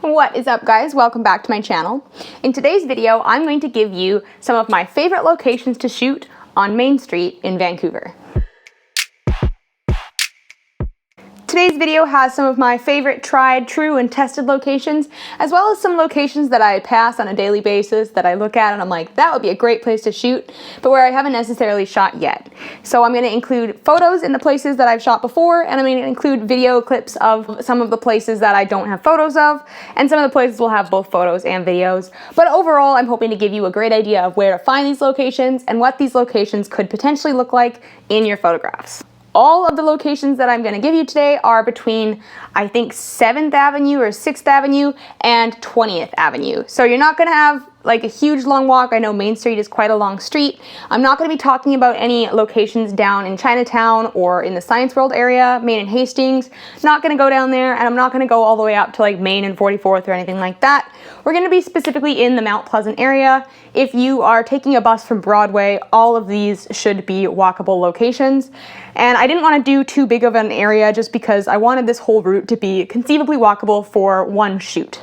What is up, guys? Welcome back to my channel. In today's video, I'm going to give you some of my favorite locations to shoot on Main Street in Vancouver. Today's video has some of my favorite tried, true, and tested locations, as well as some locations that I pass on a daily basis that I look at and I'm like, that would be a great place to shoot, but where I haven't necessarily shot yet. So I'm going to include photos in the places that I've shot before, and I'm going to include video clips of some of the places that I don't have photos of, and some of the places will have both photos and videos. But overall, I'm hoping to give you a great idea of where to find these locations and what these locations could potentially look like in your photographs. All of the locations that I'm going to give you today are between, I think, 7th Avenue or 6th Avenue and 20th Avenue. So you're not going to have like a huge long walk. I know Main Street is quite a long street. I'm not going to be talking about any locations down in Chinatown or in the Science World area, Main and Hastings. Not going to go down there, and I'm not going to go all the way up to like Main and 44th or anything like that. We're going to be specifically in the Mount Pleasant area. If you are taking a bus from Broadway, all of these should be walkable locations. And I didn't want to do too big of an area just because I wanted this whole route to be conceivably walkable for one shoot.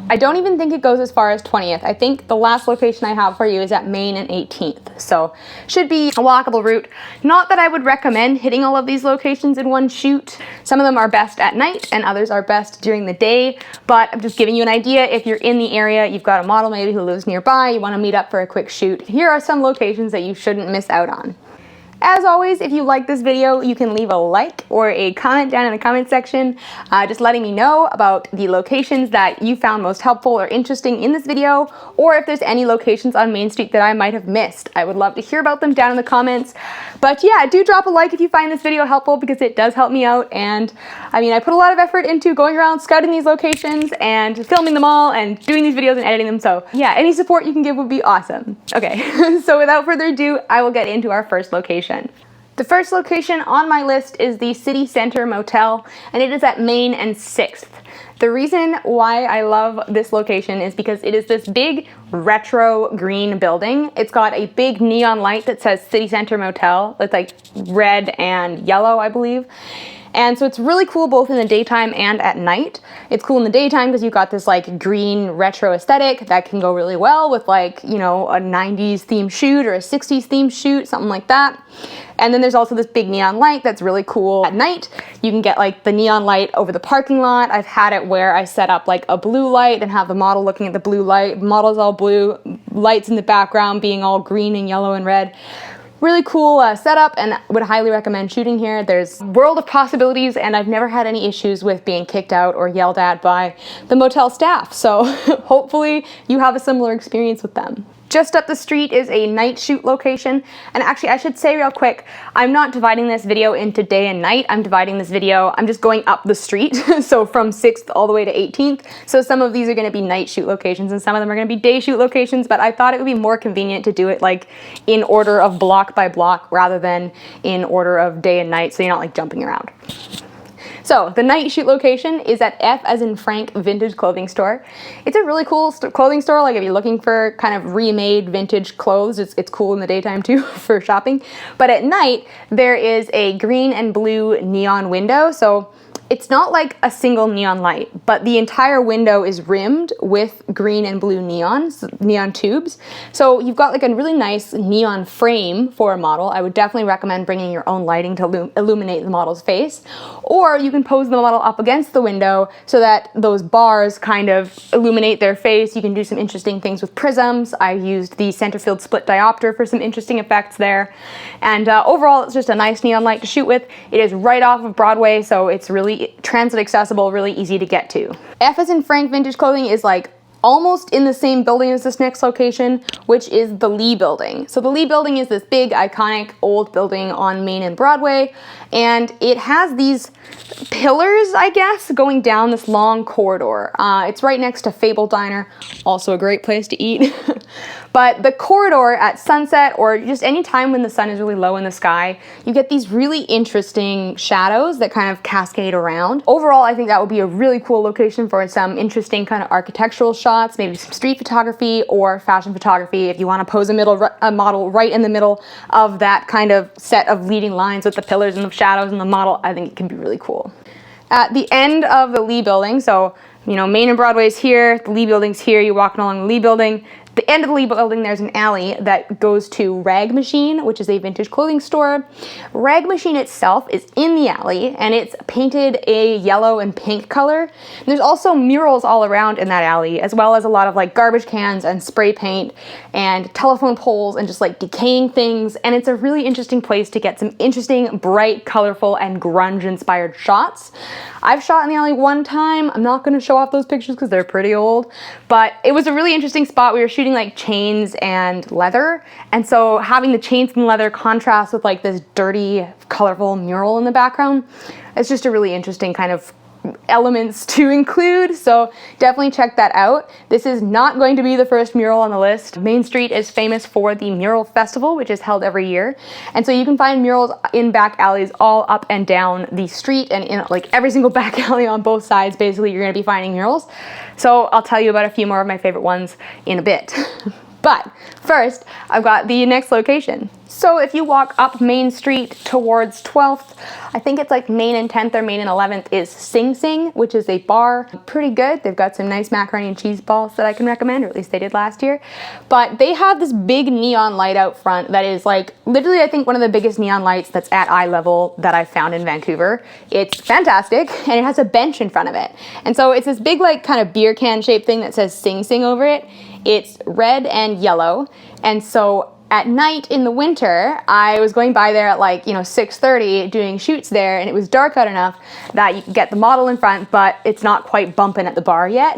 I don't even think it goes as far as 20th. I think the last location I have for you is at Main and 18th. So should be a walkable route. Not that I would recommend hitting all of these locations in one shoot. Some of them are best at night and others are best during the day. But I'm just giving you an idea. If you're in the area, you've got a model maybe who lives nearby, you want to meet up for a quick shoot, here are some locations that you shouldn't miss out on. As always, if you like this video, you can leave a like or a comment down in the comment section, just letting me know about the locations that you found most helpful or interesting in this video, or if there's any locations on Main Street that I might have missed. I would love to hear about them down in the comments. But yeah, do drop a like if you find this video helpful, because it does help me out. And I mean, I put a lot of effort into going around scouting these locations and filming them all and doing these videos and editing them. So yeah, any support you can give would be awesome. Okay, so without further ado, I will get into our first location. The first location on my list is the City Center Motel, and it is at Main and 6th. The reason why I love this location is because it is this big retro green building. It's got a big neon light that says City Center Motel. It's like red and yellow, I believe. And so it's really cool both in the daytime and at night. It's cool in the daytime because you've got this like green retro aesthetic that can go really well with like, you know, a 90s themed shoot or a 60s themed shoot, something like that. And then there's also this big neon light that's really cool at night. You can get like the neon light over the parking lot. I've had it where I set up like a blue light and have the model looking at the blue light. The model's all blue, lights in the background being all green and yellow and red. Really cool setup, and would highly recommend shooting here. There's a world of possibilities, and I've never had any issues with being kicked out or yelled at by the motel staff. So hopefully you have a similar experience with them. Just up the street is a night shoot location, and actually I should say real quick, I'm not dividing this video into day and night. I'm just going up the street, so from 6th all the way to 18th. So some of these are going to be night shoot locations and some of them are going to be day shoot locations, but I thought it would be more convenient to do it like in order of block by block rather than in order of day and night, so you're not like jumping around. So the night shoot location is at F as in Frank Vintage Clothing Store. It's a really cool clothing store. Like if you're looking for kind of remade vintage clothes, it's cool in the daytime too for shopping. But at night, there is a green and blue neon window. So it's not like a single neon light, but the entire window is rimmed with green and blue neon tubes. So you've got like a really nice neon frame for a model. I would definitely recommend bringing your own lighting to illuminate the model's face. Or you can pose the model up against the window so that those bars kind of illuminate their face. You can do some interesting things with prisms. I used the center field split diopter for some interesting effects there. And overall, it's just a nice neon light to shoot with. It is right off of Broadway, so it's really transit accessible, really easy to get to. F as in Frank Vintage Clothing is like almost in the same building as this next location, which is the Lee Building. So the Lee Building is this big, iconic, old building on Main and Broadway, and it has these pillars, I guess, going down this long corridor. It's right next to Fable Diner, also a great place to eat. But the corridor at sunset, or just any time when the sun is really low in the sky, you get these really interesting shadows that kind of cascade around. Overall, I think that would be a really cool location for some interesting kind of architectural shots, maybe some street photography or fashion photography if you want to pose a model right in the middle of that kind of set of leading lines with the pillars and the shadows and the model. I think it can be really cool. At the end of the Lee Building, so You know, Main and Broadway's here, the Lee Building's here, you're walking along the Lee Building. The end of the Lee Building, there's an alley that goes to Rag Machine, which is a vintage clothing store. Rag Machine itself is in the alley, and it's painted a yellow and pink color. And there's also murals all around in that alley, as well as a lot of like garbage cans and spray paint and telephone poles and just like decaying things. And it's a really interesting place to get some interesting, bright, colorful, and grunge-inspired shots. I've shot in the alley one time. I'm not going to show off those pictures because they're pretty old, but it was a really interesting spot. We were shooting like chains and leather, and so having the chains and leather contrast with like this dirty, colorful mural in the background, it's just a really interesting kind of elements to include, so definitely check that out. This is not going to be the first mural on the list. Main Street is famous for the Mural Festival, which is held every year, and so you can find murals in back alleys all up and down the street, and in like every single back alley on both sides, basically, you're going to be finding murals. So I'll tell you about a few more of my favorite ones in a bit. But first, I've got the next location. So if you walk up Main Street towards 12th, I think it's like Main and 10th or Main and 11th, is Sing Sing, which is a bar. Pretty good. They've got some nice macaroni and cheese balls that I can recommend, or at least they did last year. But they have this big neon light out front that is like literally, I think, one of the biggest neon lights that's at eye level that I've found in Vancouver. It's fantastic, and it has a bench in front of it. And so it's this big like kind of beer can shaped thing that says Sing Sing over it. It's red and yellow, and so at night in the winter, I was going by there at like, 6:30 doing shoots there, and it was dark out enough that you could get the model in front, but it's not quite bumping at the bar yet.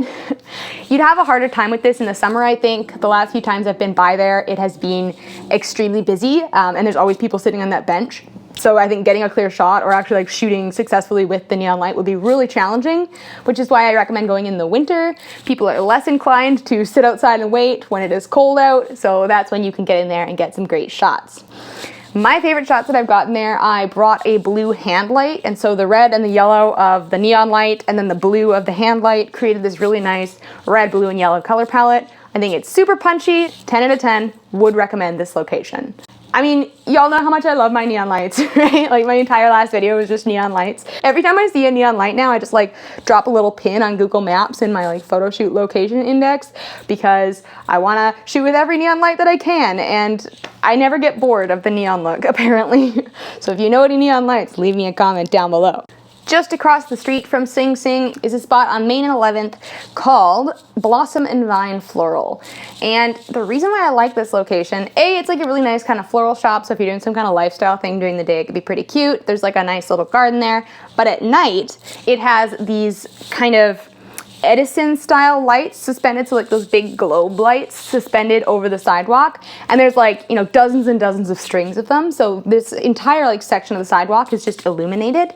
You'd have a harder time with this in the summer, I think. The last few times I've been by there, it has been extremely busy, and there's always people sitting on that bench. So I think getting a clear shot or actually like shooting successfully with the neon light would be really challenging, which is why I recommend going in the winter. People are less inclined to sit outside and wait when it is cold out, so that's when you can get in there and get some great shots. My favorite shots that I've gotten there, I brought a blue hand light, and so the red and the yellow of the neon light and then the blue of the hand light created this really nice red, blue, and yellow color palette. I think it's super punchy, 10 out of 10, would recommend this location. I mean, y'all know how much I love my neon lights, right? Like my entire last video was just neon lights. Every time I see a neon light now, I just like drop a little pin on Google Maps in my like PHOTOSHOOT location index, because I want to shoot with every neon light that I can, and I never get bored of the neon look, apparently. So if you know any neon lights, leave me a comment down below. Just across the street from Sing Sing is a spot on Main and 11th called Blossom and Vine Floral. And the reason why I like this location, A, it's like a really nice kind of floral shop, so if you're doing some kind of lifestyle thing during the day, it could be pretty cute. There's like a nice little garden there. But at night, it has these kind of Edison style lights suspended, so like those big globe lights suspended over the sidewalk, and there's like dozens and dozens of strings of them, so this entire like section of the sidewalk is just illuminated.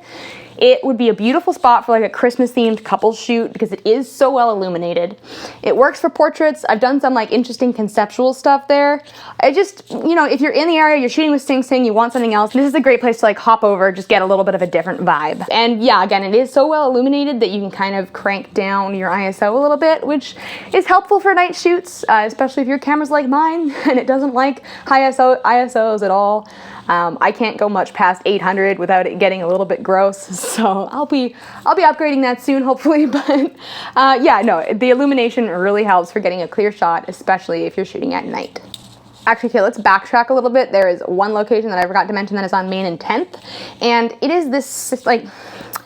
It would be a beautiful spot for like a Christmas themed couples shoot because it is so well illuminated. It works for portraits. I've done some like interesting conceptual stuff there. I just, if you're in the area, you're shooting with Sing Sing, you want something else, this is a great place to like hop over, just get a little bit of a different vibe. And yeah, again, it is so well illuminated that you can kind of crank down your ISO a little bit, which is helpful for night shoots, especially if your camera's like mine and it doesn't like high ISOs at all. I can't go much past 800 without it getting a little bit gross, so I'll be upgrading that soon, hopefully. But yeah, no, the illumination really helps for getting a clear shot, especially if you're shooting at night. Actually, okay, let's backtrack a little bit. There is one location that I forgot to mention that is on Main and 10th, and it is this like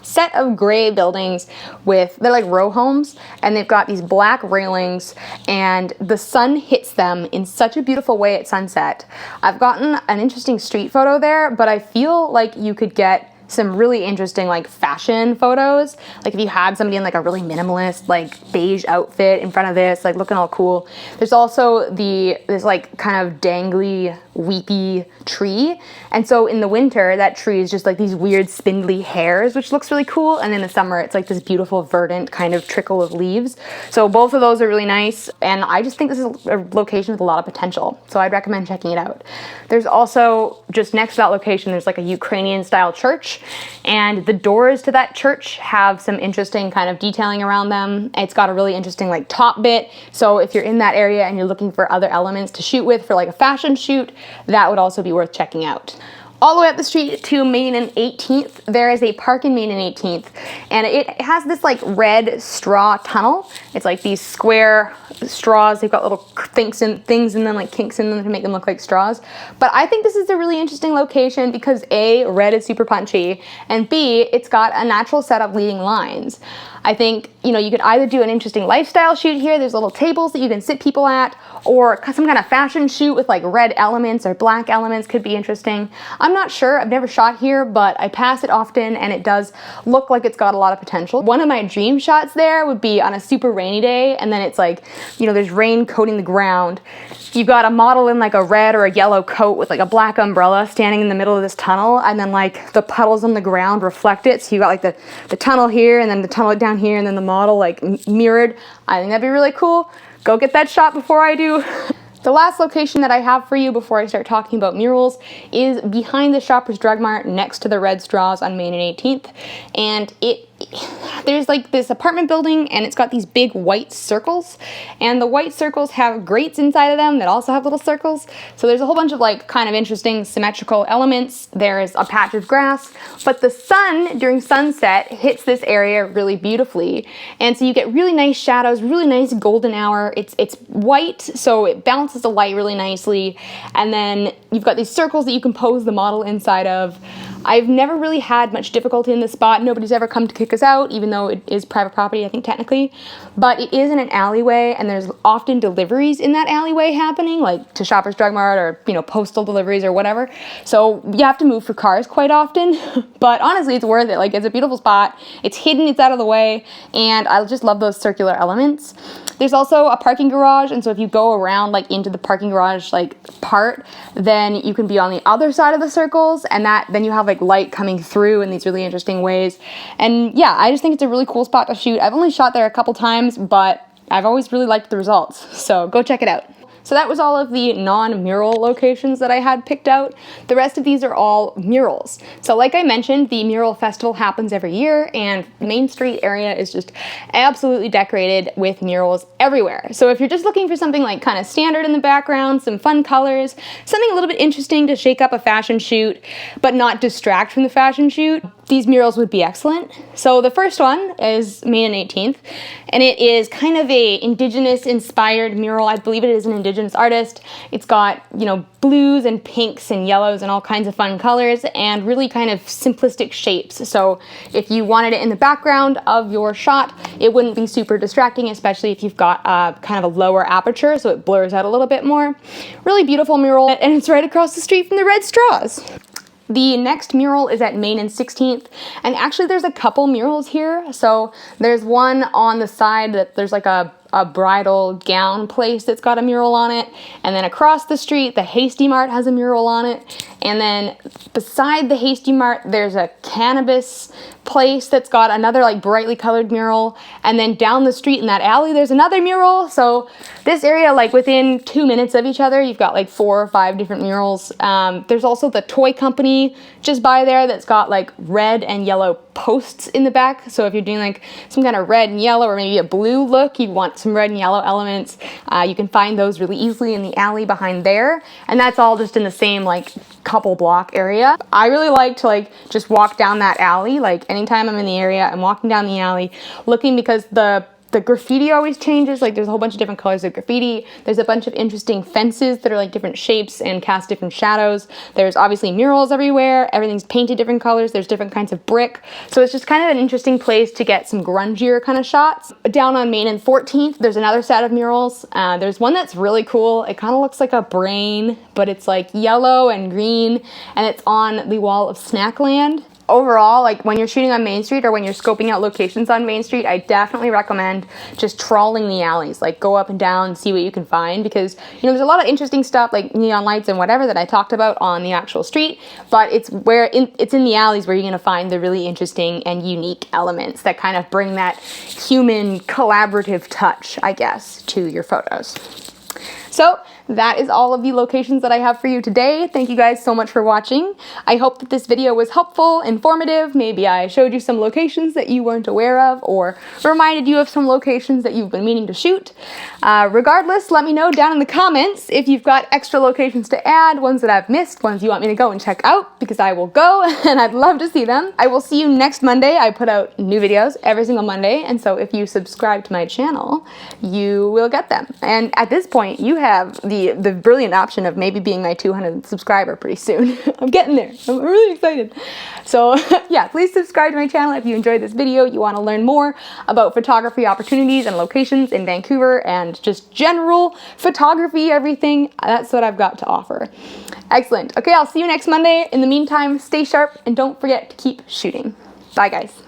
set of gray buildings they're like row homes, and they've got these black railings, and the sun hits them in such a beautiful way at sunset. I've gotten an interesting street photo there, but I feel like you could get some really interesting like fashion photos, like if you had somebody in like a really minimalist like beige outfit in front of this, like looking all cool. There's also this like kind of dangly weepy tree, and so in the winter that tree is just like these weird spindly hairs, which looks really cool, and in the summer it's like this beautiful verdant kind of trickle of leaves. So both of those are really nice, and I just think this is a location with a lot of potential, so I'd recommend checking it out. There's also just next to that location, there's like a Ukrainian style church, and the doors to that church have some interesting kind of detailing around them. It's got a really interesting like top bit, so if you're in that area and you're looking for other elements to shoot with for like a fashion shoot, that would also be worth checking out. All the way up the street to Main and 18th, there is a park in Main and 18th, and it has this like red straw tunnel. It's like these square straws. They've got little things in them, like kinks in them to make them look like straws. But I think this is a really interesting location because A, red is super punchy, and B, it's got a natural set of leading lines. I think, you know, you could either do an interesting lifestyle shoot here. There's little tables that you can sit people at, or some kind of fashion shoot with like red elements or black elements could be interesting. I'm not sure. I've never shot here, but I pass it often and it does look like it's got a lot of potential. One of my dream shots there would be on a super rainy day, and then it's like, you know, there's rain coating the ground. You've got a model in like a red or a yellow coat with like a black umbrella standing in the middle of this tunnel, and then like the puddles on the ground reflect it. So you got like the tunnel here and then the tunnel down here and then the model like mirrored. I think that'd be really cool. Go get that shot before I do. The last location that I have for you before I start talking about murals is behind the Shoppers Drug Mart next to the Red Straws on Main and 18th. And there's like this apartment building and it's got these big white circles, and the white circles have grates inside of them that also have little circles. So there's a whole bunch of like kind of interesting symmetrical elements. There's a patch of grass, but the sun during sunset hits this area really beautifully. And so you get really nice shadows, really nice golden hour. It's white, so it bounces the light really nicely. And then you've got these circles that you can pose the model inside of. I've never really had much difficulty in this spot. Nobody's ever come to kick us out, even though it is private property, I think, technically. But it is in an alleyway, and there's often deliveries in that alleyway happening, like to Shoppers Drug Mart or, you know, postal deliveries or whatever. So you have to move for cars quite often. But honestly, it's worth it. Like, it's a beautiful spot. It's hidden, it's out of the way, and I just love those circular elements. There's also a parking garage, and so if you go around like into the parking garage like part, then you can be on the other side of the circles, and then you have like light coming through in these really interesting ways. And yeah, I just think it's a really cool spot to shoot. I've only shot there a couple times, but I've always really liked the results, so go check it out. So that was all of the non-mural locations that I had picked out. The rest of these are all murals. So like I mentioned, the Mural Festival happens every year, and Main Street area is just absolutely decorated with murals everywhere. So if you're just looking for something like kind of standard in the background, some fun colors, something a little bit interesting to shake up a fashion shoot, but not distract from the fashion shoot, these murals would be excellent. So the first one is Main and 18th, and it is kind of a indigenous inspired mural. I believe it is an indigenous artist. It's got, you know, blues and pinks and yellows and all kinds of fun colors and really kind of simplistic shapes. So if you wanted it in the background of your shot, it wouldn't be super distracting, especially if you've got kind of a lower aperture, so it blurs out a little bit more. Really beautiful mural, and it's right across the street from the Red Straws. The next mural is at Main and 16th, and actually there's a couple murals here. So there's one on the side that there's like a bridal gown place that's got a mural on it, and then across the street the Hasty Mart has a mural on it, and then beside the Hasty Mart there's a cannabis place that's got another like brightly colored mural, and then down the street in that alley there's another mural. So this area, like within 2 minutes of each other, you've got like 4 or 5 different murals. There's also the toy company just by there that's got like red and yellow posts in the back. So if you're doing like some kind of red and yellow or maybe a blue look, you want some red and yellow elements, you can find those really easily in the alley behind there, and that's all just in the same like couple block area. I really like to like just walk down that alley. Like anytime I'm in the area, I'm walking down the alley looking, because the graffiti always changes. Like there's a whole bunch of different colors of graffiti. There's a bunch of interesting fences that are like different shapes and cast different shadows. There's obviously murals everywhere. Everything's painted different colors. There's different kinds of brick. So it's just kind of an interesting place to get some grungier kind of shots. Down on Main and 14th, there's another set of murals. There's one that's really cool. It kind of looks like a brain, but it's like yellow and green, and it's on the wall of Snackland. Overall, like when you're shooting on Main Street or when you're scoping out locations on Main Street, I definitely recommend just trawling the alleys. Like go up and down and see what you can find, because you know there's a lot of interesting stuff like neon lights and whatever that I talked about on the actual street, but it's in the alleys where you're going to find the really interesting and unique elements that kind of bring that human collaborative touch, I guess, to your photos. So that is all of the locations that I have for you today. Thank you guys so much for watching. I hope that this video was helpful, informative. Maybe I showed you some locations that you weren't aware of, or reminded you of some locations that you've been meaning to shoot. Regardless, let me know down in the comments if you've got extra locations to add, ones that I've missed, ones you want me to go and check out, because I will go and I'd love to see them. I will see you next Monday. I put out new videos every single Monday, and so if you subscribe to my channel, you will get them. And at this point, you have the brilliant option of maybe being my 200th subscriber pretty soon. I'm getting there. I'm really excited. So yeah, please subscribe to my channel if you enjoyed this video. You want to learn more about photography opportunities and locations in Vancouver and just general photography, everything. That's what I've got to offer. Excellent. Okay, I'll see you next Monday. In the meantime, stay sharp and don't forget to keep shooting. Bye, guys.